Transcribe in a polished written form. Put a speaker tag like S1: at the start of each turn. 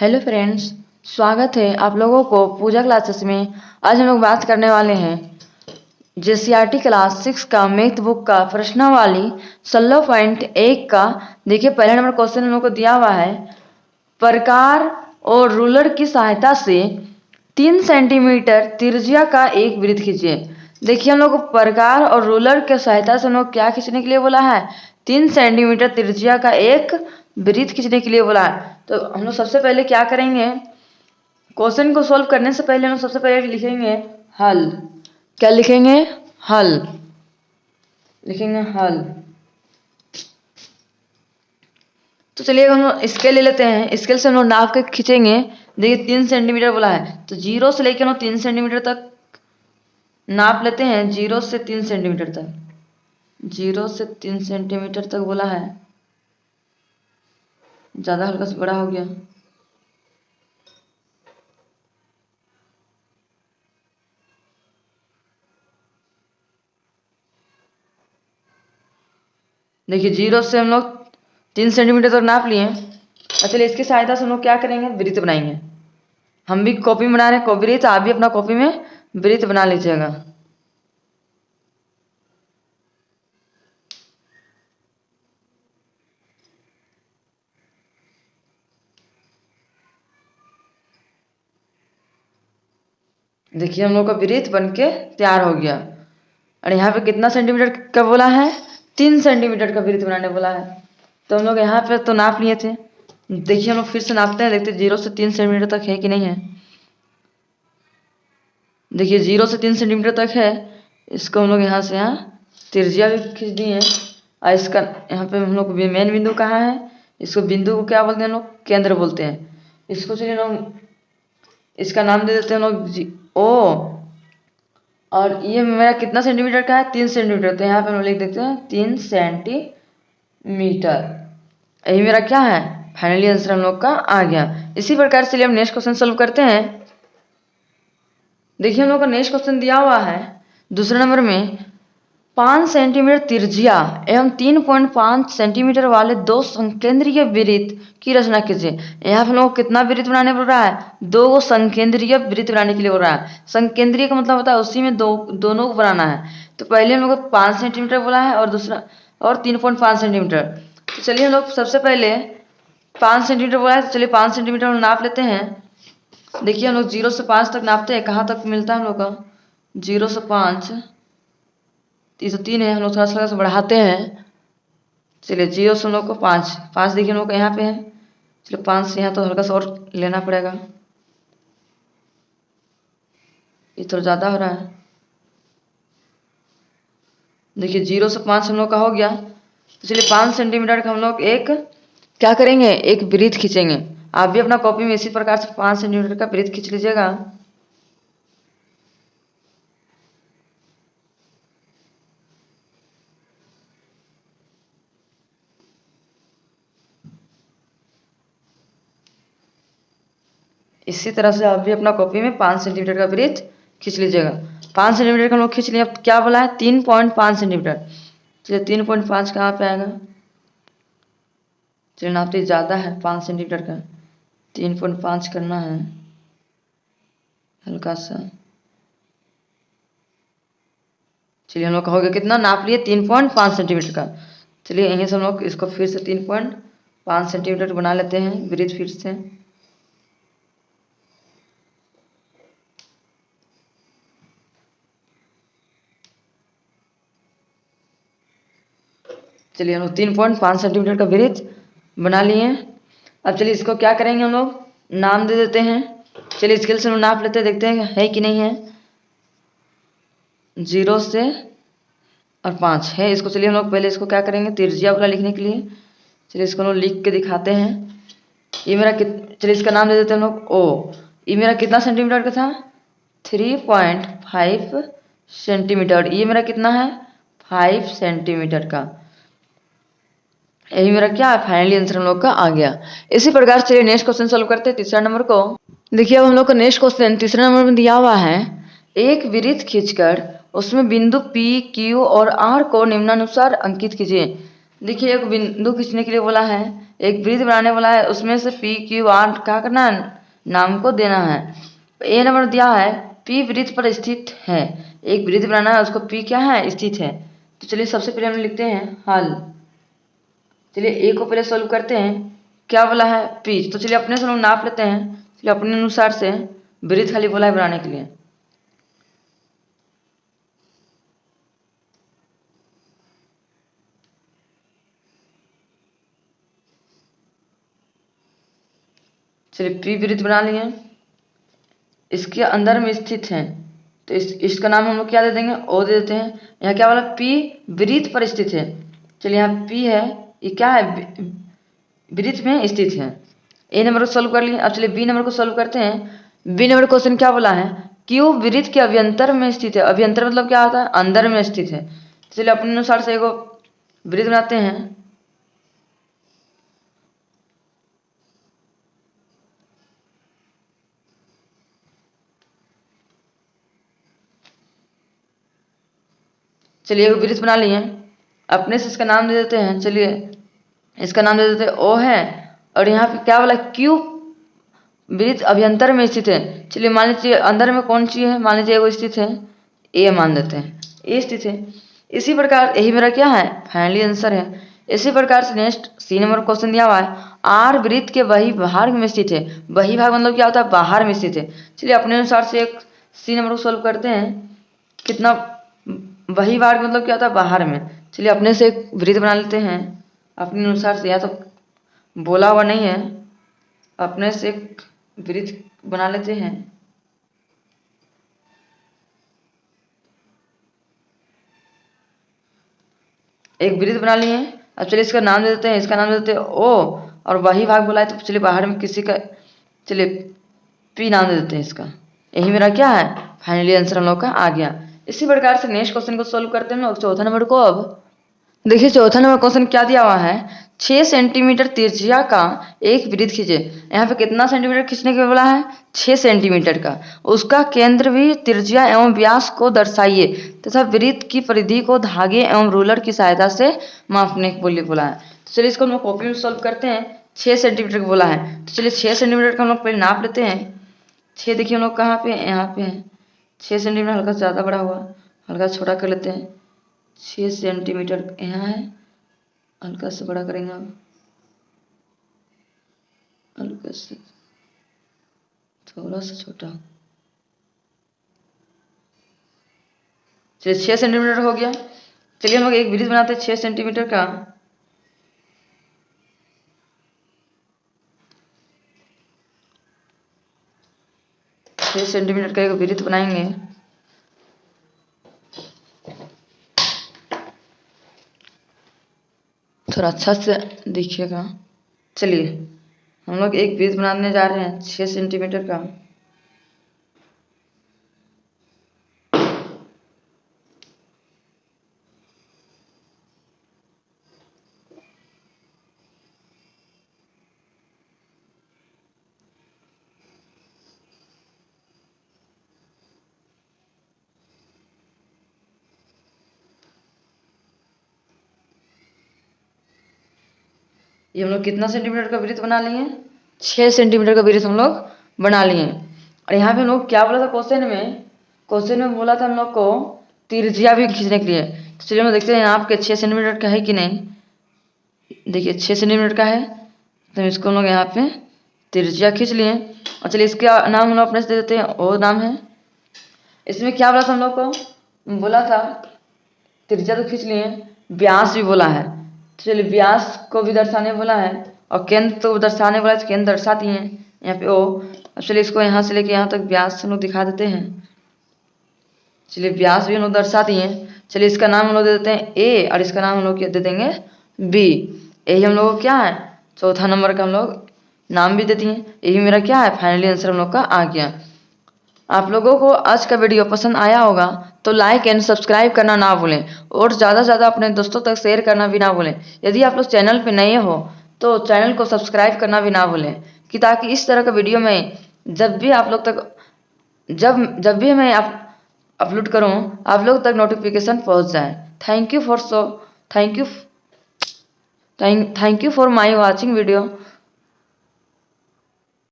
S1: Hello friends, स्वागत है आप लोगों को पूजा क्लासेस में। आज हम लोग बात करने वाले हैं जेसीईआरटी क्लास 6 का मैथ बुक का प्रश्नावली 16.1 का। देखिए, पहले नंबर क्वेश्चन हम लोग को दिया हुआ है, प्रकार और रूलर की सहायता से 3 सेंटीमीटर त्रिज्या का एक वृत्त खींचिए। देखिए, हम लोग को प्रकार और रूलर की सहायता से हम लोग क्या खींचने के लिए बोला है, 3 सेंटीमीटर त्रिज्या का एक वृत्त खींचने के लिए बोला है। तो हम लोग सबसे पहले क्या करेंगे, क्वेश्चन को सॉल्व करने से पहले हम सबसे पहले लिखेंगे हल। क्या लिखेंगे? हल लिखेंगे, हल। तो चलिए हम स्केल ले लेते हैं, स्केल से हम लोग नाप के खींचेंगे। देखिए 3 सेंटीमीटर बोला है, तो 0 से लेकर हम 3 सेंटीमीटर तक नाप लेते हैं। 0 से 3 सेंटीमीटर तक, 0 से 3 सेंटीमीटर तक बोला है। ज़्यादा हल्का से बड़ा हो गया। देखिए 0 से हम लोग 3 सेंटीमीटर तक नाप लिए। और चलिए इसकी सहायता से हम लोग क्या करेंगे, वृत्त बनाएंगे। हम भी कॉपी में बना रहे हैं वृत्त, आप भी अपना कॉपी में वृत्त बना लीजिएगा। देखिए हम लोग का वृत्त बनके तैयार हो गया। और यहाँ पे कितना सेंटीमीटर का बोला है, 3 सेंटीमीटर का वृत्त बनाने बोला है। तो हम लोग यहाँ पे तो नाप लिए थे। देखिए हम लोग फिर से नापते हैं, देखते 0 से 3 सेंटीमीटर तक है कि नहीं है। देखिए 0 से 3 सेंटीमीटर तक है। इसको हम लोग यहाँ से यहाँ त्रिज्या भी खींच दिए। और इसका यहाँ पे हम लोग मेन बिंदु कहाँ है, इसको बिंदु को क्या बोलते हैं हम लोग, केंद्र बोलते हैं। इसको चलिए लोग इसका नाम दे देते हैं हम लोग ओ। और ये मेरा कितना सेंटीमीटर का है, 3 सेंटीमीटर। तो यहाँ पे हम लिख देते हैं 3 सेंटीमीटर। यही मेरा क्या है, फाइनली आंसर हम लोग का आ गया। इसी प्रकार से हम नेक्स्ट क्वेश्चन सॉल्व करते हैं। देखिए हम लोग का नेक्स्ट क्वेश्चन दिया हुआ है दूसरे नंबर में, 5 सेंटीमीटर त्रिज्या एवं 3.5 सेंटीमीटर वाले 2 संकेंद्रीय वृत्त की रचना कीजिए। यहाँ पे हम लोग कितना वृत्त बनाने बोल रहा है, 2 संकेंद्रीय वृत्त बनाने के लिए बोल रहा है। संकेंद्रीय का मतलब होता है उसी में दोनों को बनाना है। तो पहले हम लोग को 5 सेंटीमीटर बोला है और दूसरा और 3.5 सेंटीमीटर। तो चलिए हम लोग सबसे पहले 5 सेंटीमीटर बोला है, तो चलिए 5 सेंटीमीटर हम नाप लेते हैं। देखिए हम लोग 0 से 5 तक नापते हैं, कहाँ तक मिलता है हम लोग का, 0 से 5, ये तो 3 है। हम लोग थोड़ा सा बढ़ाते हैं। चलिए 0 से हम लोग को 5 देखिए हम लोग का यहाँ पे है। चलिए 5 से यहाँ तो हल्का सा और लेना पड़ेगा, ये थोड़ा ज़्यादा हो रहा है। देखिए 0 से 5 हम लोग का हो गया। तो चलिए 5 सेंटीमीटर का हम लोग एक क्या करेंगे, एक वृत्त खींचेंगे। आप भी अपना कॉपी में इसी प्रकार से 5 सेंटीमीटर का वृत्त खींच लीजिएगा। इसी तरह से आप भी अपना कॉपी में 5 सेंटीमीटर का वृत्त खींच लीजिएगा। 5 सेंटीमीटर का हम लोग खींच लिए। अब क्या बोला है, 3.5 सेंटीमीटर। चलिए 3.5 कहाँ पे आएगा, चलिए नापते ज़्यादा है 5 सेंटीमीटर का, 3.5 करना है हल्का सा। चलिए हम लोग का हो गया, कितना नाप लिए, 3.5 सेंटीमीटर का। चलिए यहीं से हम लोग इसको फिर से 3.5 सेंटीमीटर बना लेते हैं वृत्त फिर से। चलिए हम लोग 3.5 सेंटीमीटर का वृत्त बना लिए। अब चलिए इसको क्या करेंगे, हम लोग नाम दे देते हैं। चलिए स्केल से हम नाप लेते हैं, देखते हैं है कि नहीं है। 0 से और 5 है। इसको चलिए हम लोग पहले इसको क्या करेंगे, त्रिज्या वाला लिखने के लिए चलिए इसको हम लोग लिख के दिखाते हैं। ये मेरा चलिए इसका नाम दे देते हैं हम लोग ओ। ये मेरा कितना सेंटीमीटर का था, 3.5 सेंटीमीटर। ये मेरा कितना है, 5 सेंटीमीटर का। यही मेरा क्या है, फाइनली आंसर हम लोग का आ गया। इसी प्रकार से नेक्स्ट क्वेश्चन सॉल्व करते हैं तीसरा नंबर को। देखिए अब हम लोग का नेक्स्ट क्वेश्चन तीसरा नंबर में दिया हुआ है, एक वृत्त खींचकर उसमें बिंदु P, Q और R को निम्नानुसार अंकित कीजिए। देखिए एक बिंदु खींचने के लिए बोला है, एक वृत्त बनाने वाला है, उसमें से पी क्यू आर क्या करना है, नाम को देना है। ए नंबर दिया है पी वृत्त पर स्थित है, एक वृत्त बनाना है, उसको पी क्या है, स्थित है। तो चलिए सबसे पहले हम लिखते हैं हल। चलिए ए को पहले सोल्व करते हैं, क्या बोला है पी, तो चलिए अपने से हम नाप लेते हैं। चलिए अपने अनुसार से वृत्त खाली बोला है बनाने के लिए। चलिए पी वृत्त बना लिए, इसके अंदर में स्थित है, तो इसका नाम हम लोग क्या दे देंगे, ओ दे देते हैं। यहाँ क्या बोला पी वृत्त पर स्थित है, चलिए यहाँ पी है, ये क्या है, वृत्त में स्थित है। ए नंबर को सोल्व कर लिए। अब चलिए बी नंबर को सोल्व करते हैं। बी नंबर क्वेश्चन क्या बोला है, क्यू वृत्त के अभ्यंतर में स्थित है। अभ्यंतर मतलब क्या होता है, अंदर में स्थित है। चलिए अपने अनुसार से एगो वृत्त बनाते हैं। चलिए एक वृत्त बना लिए, अपने से इसका नाम दे देते हैं। चलिए इसका नाम दे देते हैं ओ है, और यहाँ पे क्या बोला क्यू वृत्त अभ्यंतर में स्थित है। चलिए मान लीजिए अंदर में कौन चीज है, मान लीजिए एगो स्थित है, ए मान देते हैं, ए स्थित है। इसी प्रकार यही मेरा क्या है, फाइनली आंसर है। इसी प्रकार से नेक्स्ट सी नंबर क्वेश्चन दिया हुआ है, आर वृत्त के वही भाग में स्थित है। वही भाग मतलब क्या होता है, बाहर में स्थित है। चलिए अपने अनुसार से एक सी नंबर को सोल्व करते हैं। कितना वही भाग मतलब क्या होता है, बाहर में। चलिए अपने से एक वृत्त बना लेते हैं अपने अनुसार से, या तो बोला हुआ नहीं है, अपने से एक वृत्त बना लेते हैं। एक वृत्त बना लिए। अब चलिए इसका नाम दे देते हैं, इसका नाम दे देते हैं ओ, और वही भाग बोला है तो चलिए बाहर में किसी का, चलिए पी नाम दे देते हैं इसका। यही मेरा क्या है, फाइनली आंसर हम लोग का आ गया। इसी प्रकार से नेक्स्ट क्वेश्चन को सोल्व करते हैं लोग, चौथा नंबर को। अब देखिए चौथा नंबर क्वेश्चन क्या दिया हुआ है, 6 सेंटीमीटर त्रिज्या का एक वृत्त खींचे। यहाँ पे कितना सेंटीमीटर खींचने के बोला है, 6 सेंटीमीटर का। उसका केंद्र भी त्रिज्या एवं व्यास को दर्शाइए तथा वृत्त की परिधि को धागे एवं रूलर की सहायता से मापने के लिए बोला है। तो चलिए इसको हम लोग कॉपी में सोल्व करते हैं। 6 सेंटीमीटर का बोला है, तो चलिए 6 सेंटीमीटर का हम लोग पहले नाप लेते हैं। 6 देखिए हम लोग कहाँ पे, यहाँ पे है 6 सेंटीमीटर, हल्का ज़्यादा बड़ा हुआ, हल्का छोटा कर लेते हैं। 6 सेंटीमीटर यहाँ है, हल्का से बड़ा करेंगे अब, हल्का से थोड़ा सा छोटा। चलिए 6 सेंटीमीटर हो गया। चलिए हम लोग एक वृत्त बनाते हैं 6 सेंटीमीटर का। छः सेंटीमीटर का एक वृत्त बनाएंगे। थोड़ा अच्छा से देखिएगा। चलिए हम लोग एक वृत्त बनाने जा रहे हैं 6 सेंटीमीटर का। ये हम लोग कितना सेंटीमीटर का वृत्त बना लिए, 6 सेंटीमीटर का वृत्त हम लोग बना लिए। और यहाँ पे हम लोग क्या बोला था क्वेश्चन में बोला था हम लोग को त्रिज्या भी खींचने के लिए। तो चलिए हम देखते हैं यहाँ आपके 6 सेंटीमीटर का है कि नहीं। देखिए 6 सेंटीमीटर का है, तो इसको हम लोग यहाँ पे त्रिज्या खींच लिए। और चलिए इसका नाम हम लोग अपने से दे देते हैं, ओ नाम है। इसमें क्या बोला था हम लोग को, बोला था त्रिज्या तो खींच लिए, व्यास भी बोला है। तो चलिए व्यास को भी दर्शाने बोला है, और केंद्र तो दर्शाने बोला है, तो केंद्र दर्शाती हैं यहाँ पे ओ। अब चलिए इसको यहाँ से लेके यहाँ तक व्यास हम लोग दिखा देते हैं। चलिए व्यास भी हम लोग दर्शा दिए। चलिए इसका नाम हम लोग दे देते हैं ए, और इसका नाम हम लोग दे देंगे बी। यही हम लोग को क्या है, चौथा नंबर का हम लोग नाम भी दे दिए। यही मेरा क्या है, फाइनली आंसर हम लोग का आ गया। आप लोगों को आज का वीडियो पसंद आया होगा तो लाइक एंड सब्सक्राइब करना ना भूलें, और ज़्यादा से ज़्यादा अपने दोस्तों तक शेयर करना भी ना भूलें। यदि आप लोग चैनल पे नए हो तो चैनल को सब्सक्राइब करना भी ना भूलें, कि ताकि इस तरह का वीडियो में जब भी आप लोग तक जब भी मैं अपलोड करूं आप लोग तक नोटिफिकेशन पहुंच जाए। Thank you Thank you for my watching video.